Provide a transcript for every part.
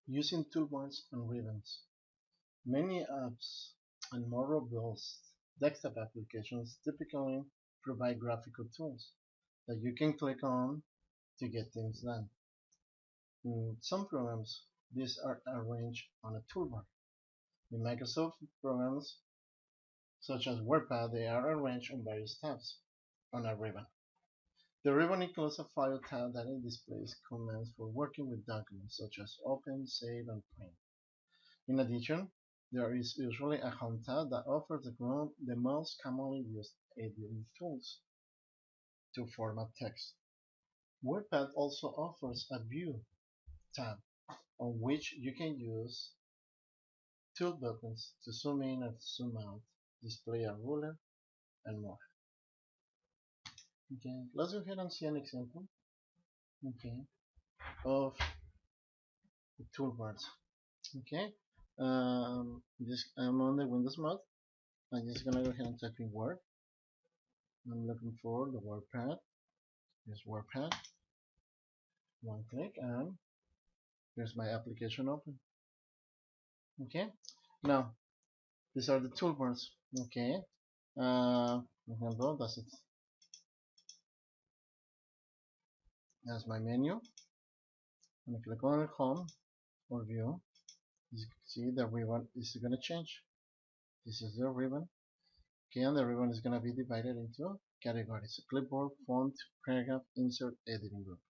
Using toolbars and ribbons. Many apps and more robust desktop applications typically provide graphical tools that you can click on to get things done. In some programs, these are arranged on a toolbar. In Microsoft programs, such as WordPad, they are arranged on various tabs on a ribbon. The ribbon includes a file tab that displays commands for working with documents such as open, save, and print. In addition, there is usually a Home tab that offers the most commonly used editing tools to format text. WordPad also offers a View tab on which you can use tool buttons to zoom in and zoom out, display a ruler, and more. Okay, let's go ahead and see an example. Okay, of the toolbars. Okay, I'm on the Windows mode. I'm just gonna go ahead and type in Word. I'm looking for the WordPad. Here's WordPad. One click, and here's my application open. Okay, now these are the toolbars. Okay, example, that's my menu. When I click on Home or View, you see the ribbon is gonna change. This is the ribbon. Okay, and the ribbon is gonna be divided into categories: clipboard, font, paragraph, insert, editing group.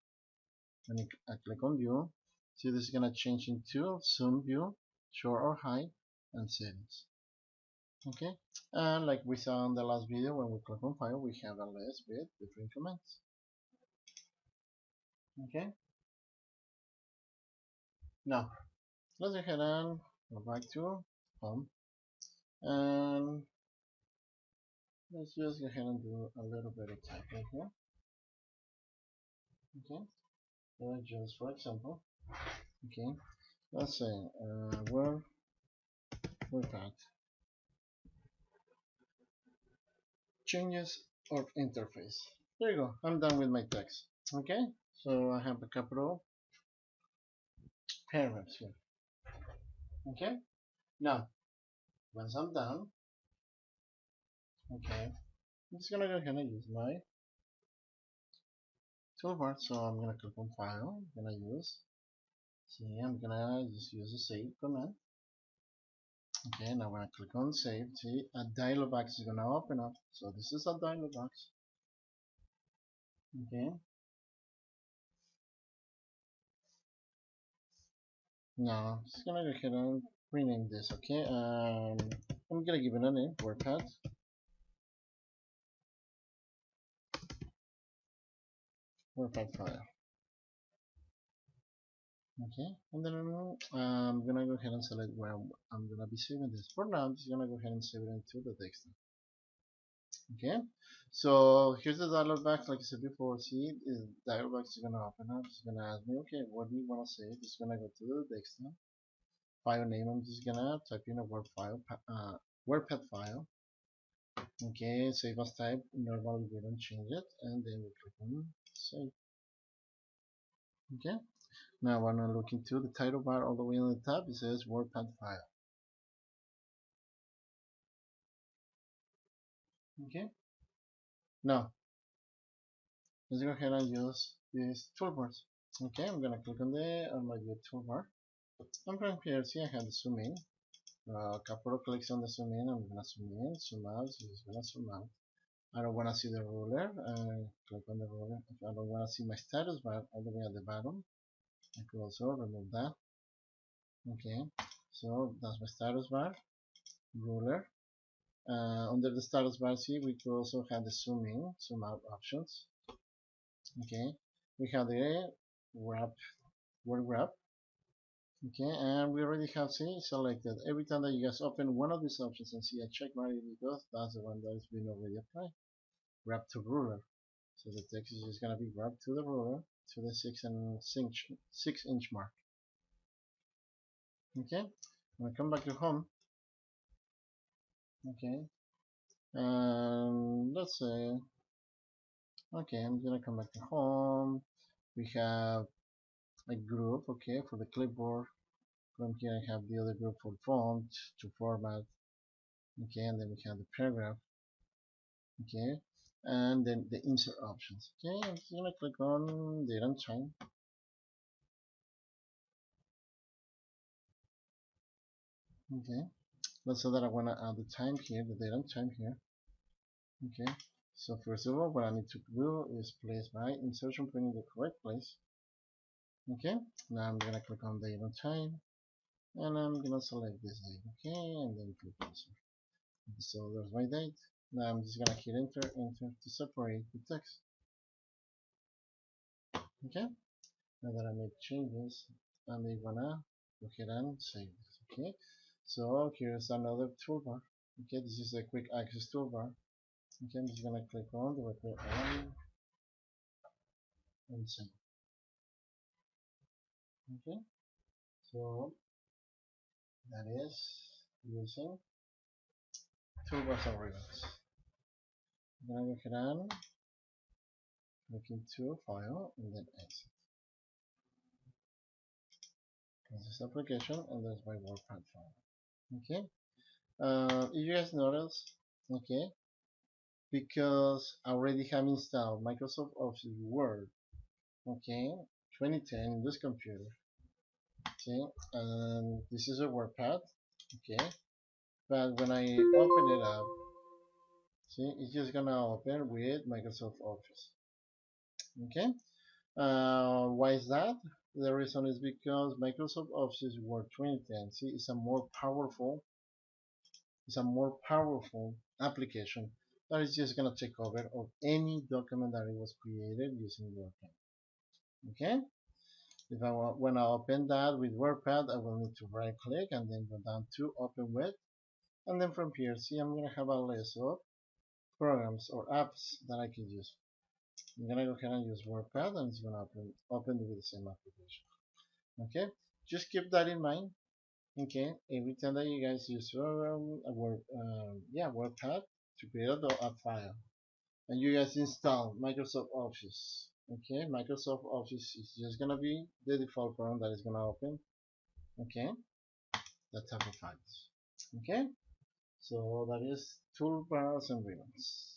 When I click on View, see this is gonna change into Zoom View, Show or Hide, and Settings. Okay, and like we saw in the last video, when we click on File, we have a list with different commands. Okay, now let's go ahead and go back to Home, and let's just go ahead and do a little bit of typing here. Okay, just for example, okay, let's say WordPad changes of interface. There you go. I'm done with my text. Okay, so I have a couple of paragraphs here. Okay, now once I'm done, okay, I'm just gonna go ahead and use my toolbar. So I'm gonna click on File. I'm gonna use. See, I'm gonna just use the Save command. Okay, now when I click on Save, see a dialog box is gonna open up. So this is a dialog box. Okay, now I'm just gonna go ahead and rename this. Okay, I'm gonna give it a name, WordPad. WordPad file. Okay, and then I'm gonna go ahead and select where I'm gonna be saving this. For now, I'm just gonna go ahead and save it into the desktop. Okay, so here's the dialog box. Like I said before, see, the dialog box is gonna open up. It's gonna ask me, okay, what do you wanna save? It's gonna go to the desktop. File name, I'm just gonna type in a WordPad file. Okay, save as type. Normally we don't change it, and then we click on save. Okay. Now when I look into the title bar all the way on the top, it says WordPad file. Okay. Now let's go ahead and use these toolbars. Okay, I'm gonna click on my view toolbar. And from here, see I have the zoom in. A couple of clicks on the zoom in. I'm gonna zoom in, zoom out. So it's gonna zoom out. I don't wanna see the ruler. Click on the ruler. If I don't wanna see my status bar all the way at the bottom, I could also remove that. Okay, so that's my status bar, ruler. Under the status bar, see we could also have the zoom in, zoom out options. Okay, we have the wrap, word wrap. Okay, and we already have see selected. Every time that you guys open one of these options and see a check mark because that's the one that has been already applied. Wrap to ruler. So the text is just gonna be wrapped to the ruler to the 6-inch mark. Okay, when I come back to home. Okay, let's say, okay, I'm gonna come back to home. We have a group, okay, for the clipboard. From here I have the other group for font to format. Okay, and then we have the paragraph. Okay, and then the insert options. Okay, I'm just gonna click on date and time. Okay, let's say that I wanna add the time here, the date and time here. Okay, so first of all, what I need to do is place my insertion point in the correct place. Okay, now I'm gonna click on date and time, and I'm gonna select this date. Okay, and then click insert. So there's my date. Now I'm just gonna hit enter, enter to separate the text. Okay, now that I made changes, I'm gonna go ahead and save this. Okay, so here's another toolbar. Okay, this is a quick access toolbar. Okay, I'm just gonna click on the repair on and save. Okay, so that is using Toolbars-Ribbons. I'm gonna go ahead and look into file and then exit. This application and there's my WordPad file. Okay, if you guys notice, okay, because I already have installed Microsoft Office Word, okay, 2010 in this computer, okay, and this is a WordPad, okay, but when I open it up, see, it's just gonna open with Microsoft Office, okay. Why is that? The reason is because Microsoft Office Word 2010, see, is a more powerful application that is just gonna take over of any document that it was created using WordPad. Okay. If I want to open that with WordPad, I will need to right click and then go down to open with, and then from here, see, I'm gonna have a list of programs or apps that I can use. I'm gonna go ahead and use WordPad, and it's gonna open with the same application. Okay, just keep that in mind. Okay, every time that you guys use WordPad to create a file, and you guys install Microsoft Office. Okay, Microsoft Office is just gonna be the default program that is gonna open. Okay, that type of files. Okay, so that is toolbars and ribbons.